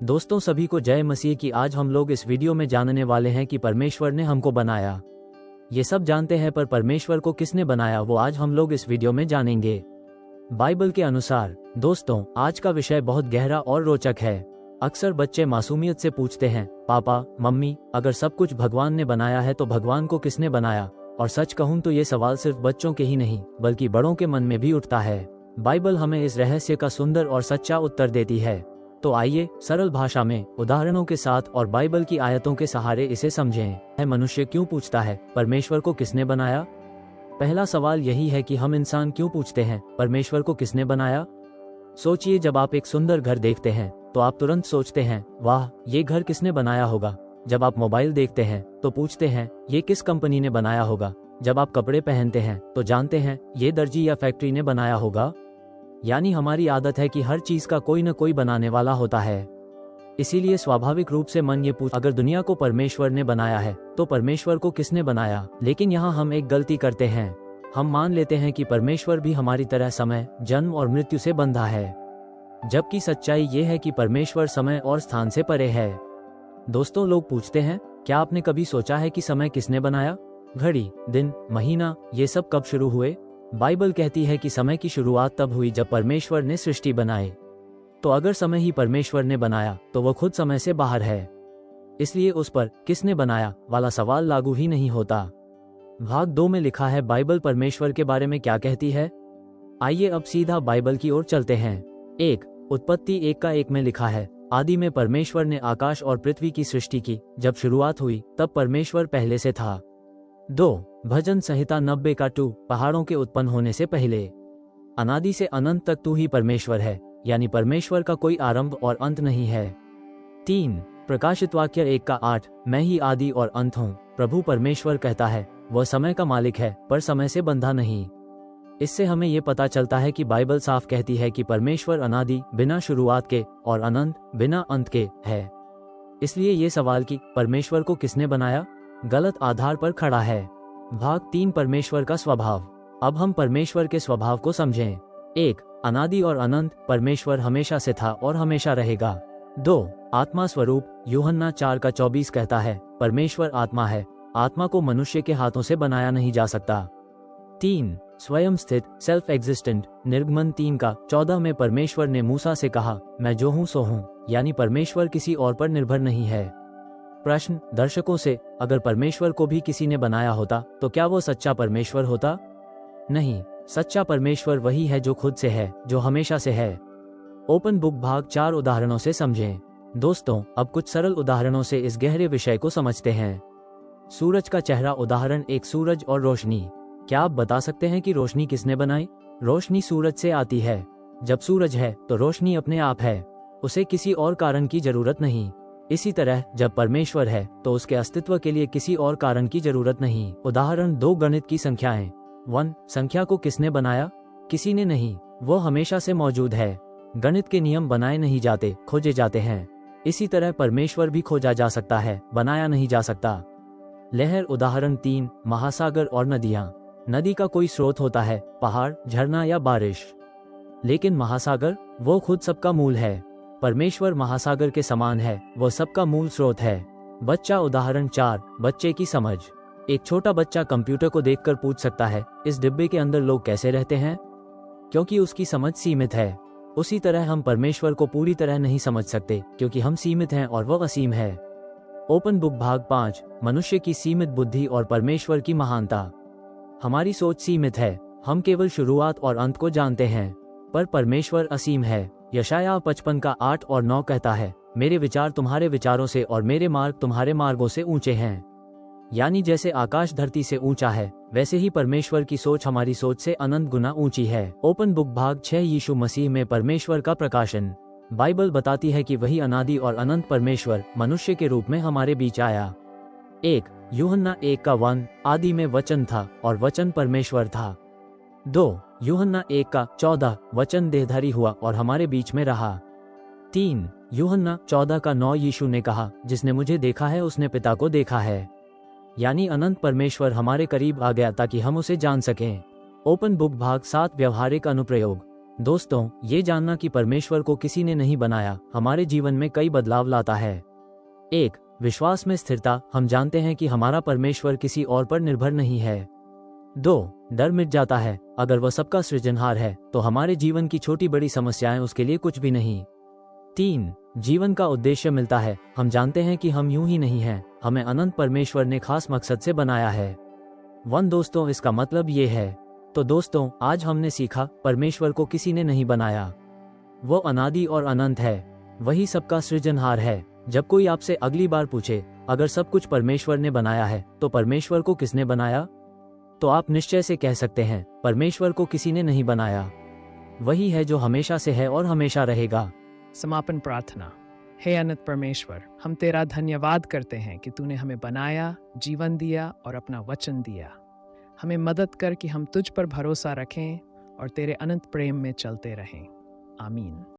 दोस्तों सभी को जय मसीह की। आज हम लोग इस वीडियो में जानने वाले हैं कि परमेश्वर ने हमको बनाया। ये सब जानते हैं, पर परमेश्वर को किसने बनाया वो आज हम लोग इस वीडियो में जानेंगे बाइबल के अनुसार। दोस्तों आज का विषय बहुत गहरा और रोचक है। अक्सर बच्चे मासूमियत से पूछते हैं, पापा मम्मी अगर सब कुछ भगवान ने बनाया है तो भगवान को किसने बनाया। और सच कहूं तो ये सवाल सिर्फ बच्चों के ही नहीं बल्कि बड़ों के मन में भी उठता है। बाइबल हमें इस रहस्य का सुंदर और सच्चा उत्तर देती है। तो आइए सरल भाषा में उदाहरणों के साथ और बाइबल की आयतों के सहारे इसे समझें। मनुष्य क्यों पूछता है, परमेश्वर को किसने बनाया? पहला सवाल यही है कि हम इंसान क्यों पूछते हैं, परमेश्वर को किसने बनाया? सोचिए, जब आप एक सुंदर घर देखते हैं तो आप तुरंत सोचते हैं, वाह ये घर किसने बनाया होगा। जब आप मोबाइल देखते हैं तो पूछते हैं, ये किस कंपनी ने बनाया होगा। जब आप कपड़े पहनते हैं तो जानते हैं, ये दर्जी या फैक्ट्री ने बनाया होगा। यानी हमारी आदत है कि हर चीज का कोई न कोई बनाने वाला होता है। इसीलिए स्वाभाविक रूप से मन ये पूछ, अगर दुनिया को परमेश्वर ने बनाया है तो परमेश्वर को किसने बनाया। लेकिन यहाँ हम एक गलती करते हैं। हम मान लेते हैं कि परमेश्वर भी हमारी तरह समय, जन्म और मृत्यु से बंधा है, जबकि सच्चाई ये है कि परमेश्वर समय और स्थान से परे है। दोस्तों लोग पूछते हैं, क्या आपने कभी सोचा है कि समय किसने बनाया? घड़ी, दिन, महीना, ये सब कब शुरू हुए? बाइबल कहती है कि समय की शुरुआत तब हुई जब परमेश्वर ने सृष्टि बनाई। तो अगर समय ही परमेश्वर ने बनाया तो वह खुद समय से बाहर है। इसलिए उस पर किसने बनाया वाला सवाल लागू ही नहीं होता। भाग 2 में लिखा है बाइबल परमेश्वर के बारे में क्या कहती है। आइए अब सीधा बाइबल की ओर चलते हैं। 1 उत्पत्ति 1:1 में लिखा है, आदि में परमेश्वर ने आकाश और पृथ्वी की सृष्टि की। जब शुरुआत हुई तब परमेश्वर पहले से था। 2 भजन संहिता 90:2 पहाड़ों के उत्पन्न होने से पहले। अनादि से अनंत तक तू ही परमेश्वर है, यानी परमेश्वर का कोई आरंभ और अंत नहीं है। 3 प्रकाशित वाक्य 1:8 मैं ही आदि और अंत हूँ। प्रभु परमेश्वर कहता है, वह समय का मालिक है पर समय से बंधा नहीं। इससे हमें ये पता चलता है कि बाइबल साफ कहती है कि परमेश्वर अनादि बिना शुरुआत के और अनंत बिना अंत के है। इसलिए ये सवाल कि परमेश्वर को किसने बनाया गलत आधार पर खड़ा है। भाग 3 परमेश्वर का स्वभाव। अब हम परमेश्वर के स्वभाव को समझें। 1 अनादि और अनंत परमेश्वर हमेशा से था और हमेशा रहेगा। 2 आत्मा स्वरूप यूहन्ना 4:24 कहता है, परमेश्वर आत्मा है, आत्मा को मनुष्य के हाथों से बनाया नहीं जा सकता। 3 स्वयं स्थित सेल्फ एग्जिस्टेंट निर्गमन 3:14 में परमेश्वर ने मूसा से कहा, मैं जो हूँ सो हूँ, यानी परमेश्वर किसी और पर निर्भर नहीं है। प्रश्न दर्शकों से, अगर परमेश्वर को भी किसी ने बनाया होता तो क्या वो सच्चा परमेश्वर होता? नहीं, सच्चा परमेश्वर वही है जो खुद से है, जो हमेशा से है। ओपन बुक भाग 4 उदाहरणों से समझें। दोस्तों अब कुछ सरल उदाहरणों से इस गहरे विषय को समझते हैं। सूरज का चेहरा उदाहरण 1 सूरज और रोशनी। क्या आप बता सकते हैं कि रोशनी किसने बनाई? रोशनी सूरज से आती है। जब सूरज है तो रोशनी अपने आप है, उसे किसी और कारण की जरूरत नहीं। इसी तरह जब परमेश्वर है तो उसके अस्तित्व के लिए किसी और कारण की जरूरत नहीं। उदाहरण 2 गणित की संख्याएं। 1 संख्या को किसने बनाया? किसी ने नहीं, वो हमेशा से मौजूद है। गणित के नियम बनाए नहीं जाते, खोजे जाते हैं। इसी तरह परमेश्वर भी खोजा जा सकता है, बनाया नहीं जा सकता। लहर उदाहरण 3 महासागर और नदियां। नदी का कोई स्रोत होता है, पहाड़, झरना या बारिश। लेकिन महासागर वो खुद सबका मूल है। परमेश्वर महासागर के समान है, वो सबका मूल स्रोत है। बच्चा उदाहरण 4 बच्चे की समझ। एक छोटा बच्चा कंप्यूटर को देखकर पूछ सकता है, इस डिब्बे के अंदर लोग कैसे रहते हैं? क्योंकि उसकी समझ सीमित है। उसी तरह हम परमेश्वर को पूरी तरह नहीं समझ सकते क्योंकि हम सीमित हैं और वह असीम है। ओपन बुक भाग 5 मनुष्य की सीमित बुद्धि और परमेश्वर की महानता। हमारी सोच सीमित है, हम केवल शुरुआत और अंत को जानते हैं, पर परमेश्वर असीम है। यशायाह 55:8 और 9 कहता है, मेरे विचार तुम्हारे विचारों से और मेरे मार्ग तुम्हारे मार्गों से ऊंचे हैं। यानी जैसे आकाश धरती से ऊंचा है, वैसे ही परमेश्वर की सोच हमारी सोच से अनंत गुना ऊंची है। ओपन बुक भाग 6 यीशु मसीह में परमेश्वर का प्रकाशन। बाइबल बताती है कि वही अनादि और अनंत परमेश्वर मनुष्य के रूप में हमारे बीच आया। 1 यूहन्ना 1:1 आदि में वचन था और वचन परमेश्वर था। 2 यूहन्ना 1:14 वचन देहधारी हुआ और हमारे बीच में रहा। 3 यूहन्ना 14:9 यीशु ने कहा, जिसने मुझे देखा है उसने पिता को देखा है। यानी अनंत परमेश्वर हमारे करीब आ गया ताकि हम उसे जान सकें। ओपन बुक भाग 7 व्यवहारिक अनुप्रयोग। दोस्तों, ये जानना कि परमेश्वर को किसी ने नहीं बनाया हमारे जीवन में कई बदलाव लाता है। 1. विश्वास में स्थिरता। हम जानते हैं कि हमारा परमेश्वर किसी और पर निर्भर नहीं है। 2. डर मिट जाता है। अगर वह सबका सृजनहार है तो हमारे जीवन की छोटी बड़ी समस्याएं उसके लिए कुछ भी नहीं। 3. जीवन का उद्देश्य मिलता है। हम जानते हैं कि हम यूं ही नहीं हैं, हमें अनंत परमेश्वर ने खास मकसद से बनाया है। 1. दोस्तों, इसका मतलब ये है। तो दोस्तों, आज हमने सीखा परमेश्वर को किसी ने नहीं बनाया। वो अनादि और अनंत है, वही सबका सृजनहार है। जब कोई आपसे अगली बार पूछे अगर सब कुछ परमेश्वर ने बनाया है तो परमेश्वर को किसने बनाया, तो आप निश्चय से कह सकते हैं परमेश्वर को किसी ने नहीं बनाया। वही है जो हमेशा से है और हमेशा रहेगा। समापन प्रार्थना। हे अनंत परमेश्वर, हम तेरा धन्यवाद करते हैं कि तूने हमें बनाया, जीवन दिया और अपना वचन दिया। हमें मदद कर कि हम तुझ पर भरोसा रखें और तेरे अनंत प्रेम में चलते रहें। आमीन।